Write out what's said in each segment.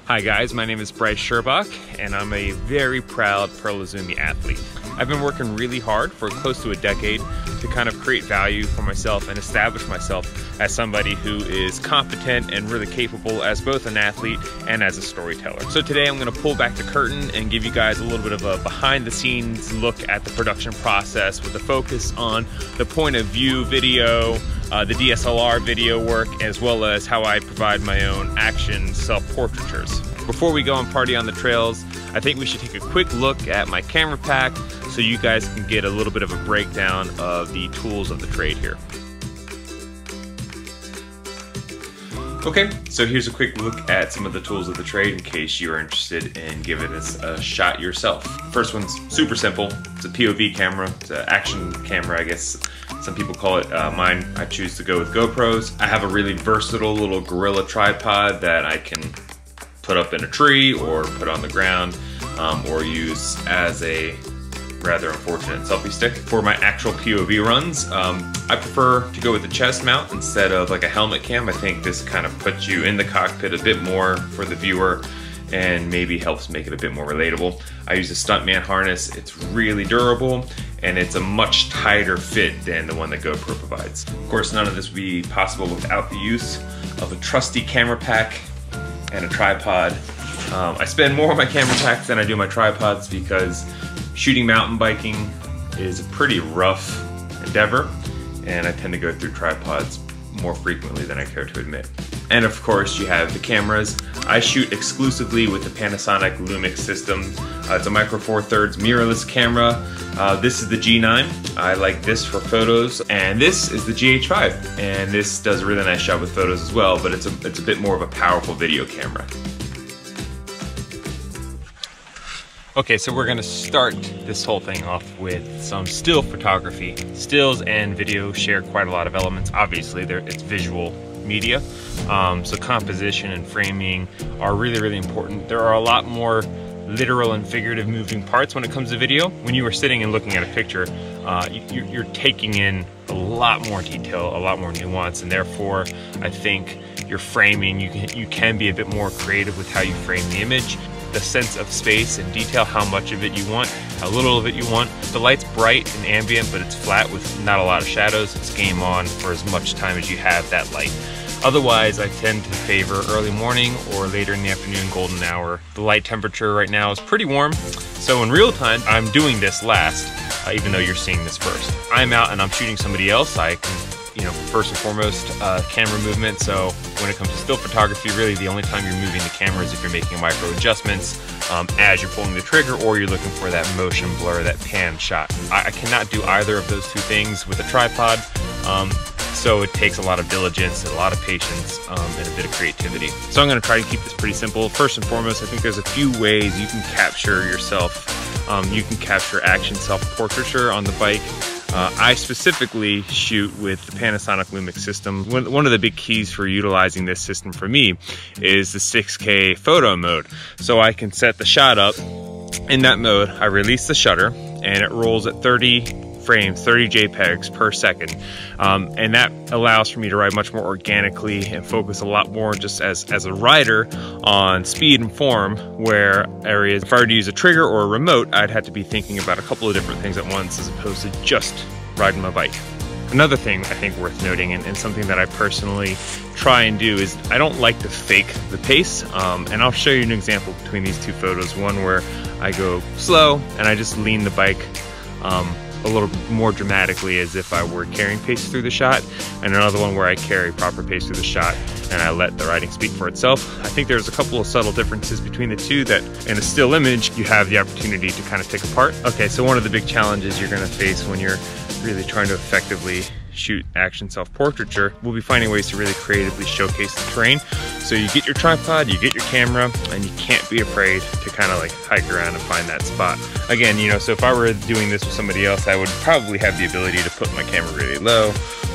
Hi guys, my name is Brice Shirbach, and I'm a very proud Pro Izumi athlete. I've been working really hard for close to a decade to kind of create value for myself and establish myself as somebody who is competent and really capable as both an athlete and as a storyteller. So today I'm going to pull back the curtain and give you guys a little bit of a behind the scenes look at the production process with a focus on the point of view video, the DSLR video work, as well as how I provide my own action self-portraitures. Before we go and party on the trails, I think we should take a quick look at my camera pack so you guys can get a little bit of a breakdown of the tools of the trade here. Okay, so here's a quick look at some of the tools of the trade in case you are interested in giving this a shot yourself. First one's super simple. It's a POV camera. It's an action camera, I guess some people call it. Mine, I choose to go with GoPros. I have a really versatile little gorilla tripod that I can put up in a tree or put on the ground or use as a rather unfortunate selfie stick. For my actual POV runs, I prefer to go with the chest mount instead of like a helmet cam. I think this kind of puts you in the cockpit a bit more for the viewer and maybe helps make it a bit more relatable. I use a stuntman harness. It's really durable and it's a much tighter fit than the one that GoPro provides. Of course, none of this would be possible without the use of a trusty camera pack and a tripod. I spend more on my camera packs than I do my tripods because shooting mountain biking is a pretty rough endeavor, and I tend to go through tripods more frequently than I care to admit. And of course, you have the cameras. I shoot exclusively with the Panasonic Lumix system. It's a Micro Four Thirds mirrorless camera. This is the G9. I like this for photos, and this is the GH5. And this does a really nice job with photos as well, but it's a bit more of a powerful video camera. Okay, so we're gonna start this whole thing off with some still photography. Stills and video share quite a lot of elements. Obviously, it's visual media, so composition and framing are really, really important. There are a lot more literal and figurative moving parts when it comes to video. When you are sitting and looking at a picture, you're taking in a lot more detail, a lot more nuance, and therefore, I think your framing, you can be a bit more creative with how you frame the image. The sense of space and detail, how much of it you want, how little of it you want. The light's bright and ambient, but it's flat with not a lot of shadows. It's game on for as much time as you have that light. Otherwise, I tend to favor early morning or later in the afternoon, golden hour. The light temperature right now is pretty warm, so in real time, I'm doing this last, even though you're seeing this first. I'm out and I'm shooting somebody else. I can, first and foremost, camera movement. So when it comes to still photography, really the only time you're moving the camera is if you're making micro adjustments as you're pulling the trigger, or you're looking for that motion blur, that pan shot. I cannot do either of those two things with a tripod. So it takes a lot of diligence, a lot of patience, and a bit of creativity. So I'm gonna try to keep this pretty simple. First and foremost, I think there's a few ways you can capture yourself. You can capture action self-portraiture on the bike. I specifically shoot with the Panasonic Lumix system. One of the big keys for utilizing this system for me is the 6K photo mode. So I can set the shot up. In that mode, I release the shutter and it rolls at 30 frames, 30 JPEGs per second. And that allows for me to ride much more organically and focus a lot more just as a rider on speed and form, where areas, if I were to use a trigger or a remote, I'd have to be thinking about a couple of different things at once as opposed to just riding my bike. Another thing I think worth noting, and something that I personally try and do, is I don't like to fake the pace. And I'll show you an example between these two photos. One where I go slow and I just lean the bike a little more dramatically as if I were carrying pace through the shot, and another one where I carry proper pace through the shot and I let the riding speak for itself. I think there's a couple of subtle differences between the two that in a still image you have the opportunity to kind of pick apart. Okay, so one of the big challenges you're going to face when you're really trying to effectively shoot action self-portraiture will be finding ways to really creatively showcase the terrain. So you get your tripod, you get your camera, and you can't be afraid to kind of like hike around and find that spot. Again, so if I were doing this with somebody else, I would probably have the ability to put my camera really low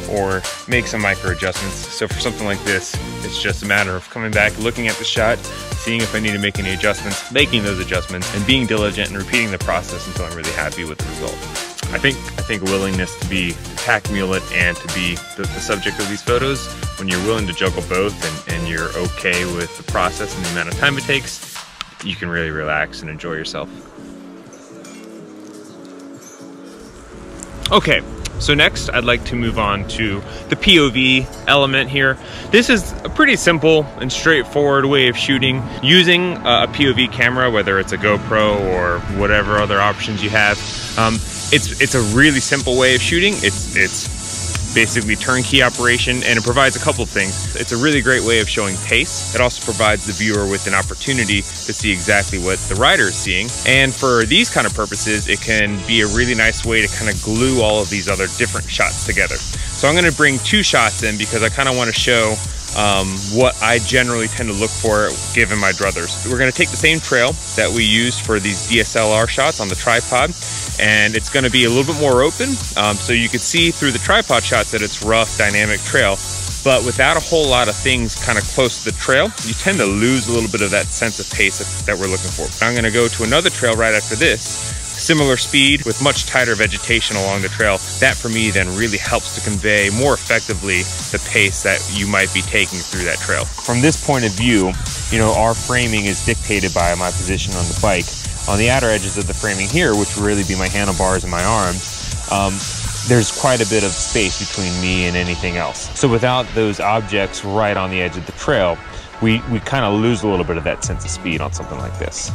or make some micro adjustments. So for something like this, it's just a matter of coming back, looking at the shot, seeing if I need to make any adjustments, making those adjustments, and being diligent and repeating the process until I'm really happy with the result. I think willingness to be the pack mule it and to be the subject of these photos, when you're willing to juggle both and you're okay with the process and the amount of time it takes, you can really relax and enjoy yourself. Okay, so next I'd like to move on to the POV element here. This is a pretty simple and straightforward way of shooting using a POV camera, whether it's a GoPro or whatever other options you have. It's a really simple way of shooting. It's basically turnkey operation, and it provides a couple of things. It's a really great way of showing pace. It also provides the viewer with an opportunity to see exactly what the rider is seeing. And for these kind of purposes, it can be a really nice way to kind of glue all of these other different shots together. So I'm gonna bring two shots in because I kind of want to show what I generally tend to look for given my druthers. We're gonna take the same trail that we used for these DSLR shots on the tripod, and it's gonna be a little bit more open, so you can see through the tripod shots that it's rough, dynamic trail, but without a whole lot of things kind of close to the trail, you tend to lose a little bit of that sense of pace that we're looking for. I'm gonna go to another trail right after this, similar speed with much tighter vegetation along the trail. That for me then really helps to convey more effectively the pace that you might be taking through that trail. From this point of view, you know, our framing is dictated by my position on the bike. On the outer edges of the framing here, which will really be my handlebars and my arms, there's quite a bit of space between me and anything else. So without those objects right on the edge of the trail, we kind of lose a little bit of that sense of speed on something like this.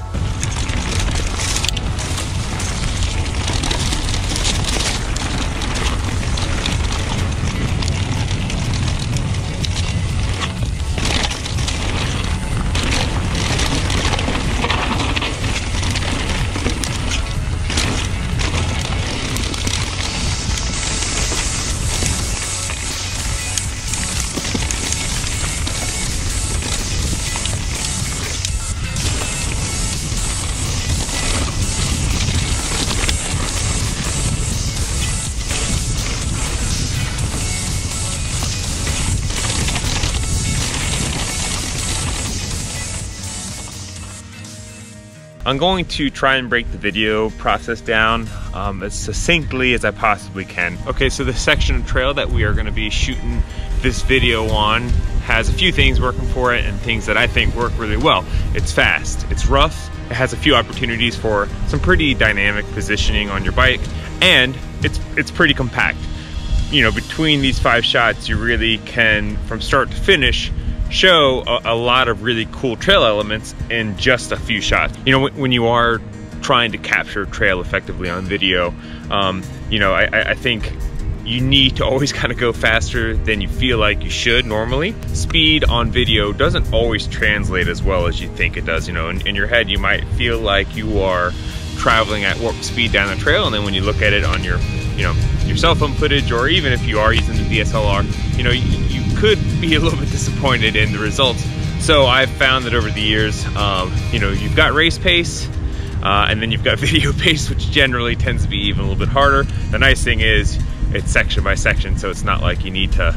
I'm going to try and break the video process down as succinctly as I possibly can. Okay, so the section of trail that we are going to be shooting this video on has a few things working for it and things that I think work really well. It's fast, it's rough, it has a few opportunities for some pretty dynamic positioning on your bike, and it's pretty compact. You know, between these 5 shots, you really can, from start to finish, show a lot of really cool trail elements in just a few shots. You know, when you are trying to capture trail effectively on video, you know, I think you need to always kind of go faster than you feel like you should normally. Speed on video doesn't always translate as well as you think it does. You know, in your head, you might feel like you are traveling at warp speed down the trail, and then when you look at it on your, you know, your cell phone footage, or even if you are using the DSLR, you know, you could be a little bit disappointed in the results. So I've found that over the years, you know, you've got race pace, and then you've got video pace, which generally tends to be even a little bit harder. The nice thing is it's section by section, so it's not like you need to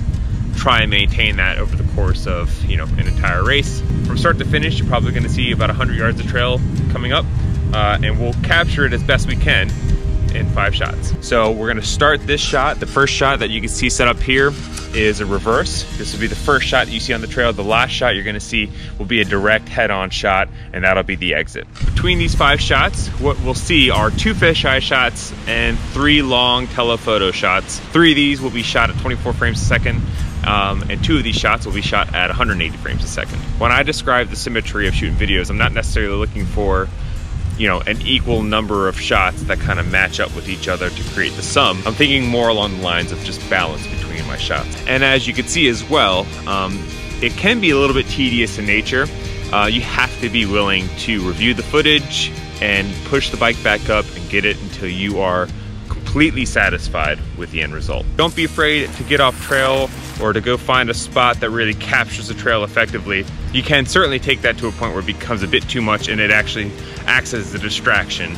try and maintain that over the course of, you know, an entire race. From start to finish, you're probably going to see about 100 yards of trail coming up, and we'll capture it as best we can in 5 shots. So we're gonna start this shot. The first shot that you can see set up here is a reverse. This will be the first shot you see on the trail. The last shot you're gonna see will be a direct head-on shot, and that'll be the exit. Between these 5 shots, what we'll see are 2 fisheye shots and 3 long telephoto shots. 3 of these will be shot at 24 frames a second, and 2 of these shots will be shot at 180 frames a second. When I describe the symmetry of shooting videos, I'm not necessarily looking for, you know, an equal number of shots that kind of match up with each other to create the sum. I'm thinking more along the lines of just balance between my shots. And as you can see as well, it can be a little bit tedious in nature. You have to be willing to review the footage and push the bike back up and get it until you are completely satisfied with the end result. Don't be afraid to get off trail or to go find a spot that really captures the trail effectively. You can certainly take that to a point where it becomes a bit too much and it actually acts as a distraction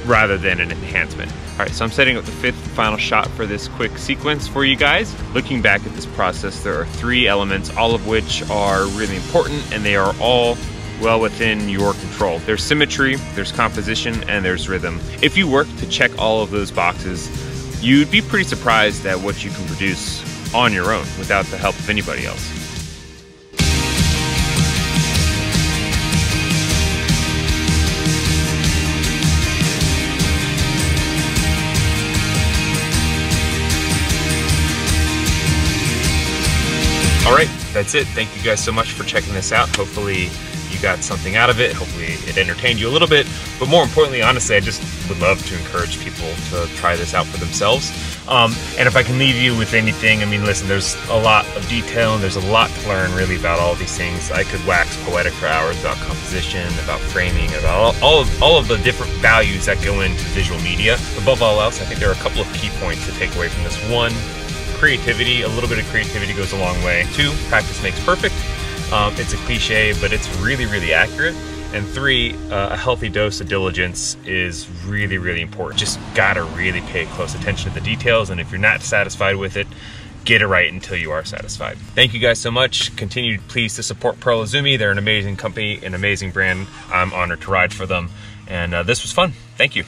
rather than an enhancement. All right, so I'm setting up the 5th final shot for this quick sequence for you guys. Looking back at this process, there are 3 elements, all of which are really important, and they are all well within your control. There's symmetry, there's composition, and there's rhythm. If you work to check all of those boxes, you'd be pretty surprised at what you can produce on your own without the help of anybody else. All right, that's it. Thank you guys so much for checking this out. Hopefully you got something out of it. Hopefully it entertained you a little bit. But more importantly, honestly, I just would love to encourage people to try this out for themselves. And if I can leave you with anything, I mean, listen, there's a lot of detail and there's a lot to learn really about all these things. I could wax poetic for hours about composition, about framing, about all of the different values that go into visual media. Above all else, I think there are a couple of key points to take away from this. One, creativity. A little bit of creativity goes a long way. Two, practice makes perfect. It's a cliche, but it's really, really accurate. And three, a healthy dose of diligence is really, really important. Just gotta really pay close attention to the details, and if you're not satisfied with it, get it right until you are satisfied. Thank you guys so much. Continue, please, to support Pearl Izumi. They're an amazing company, an amazing brand. I'm honored to ride for them, and this was fun. Thank you.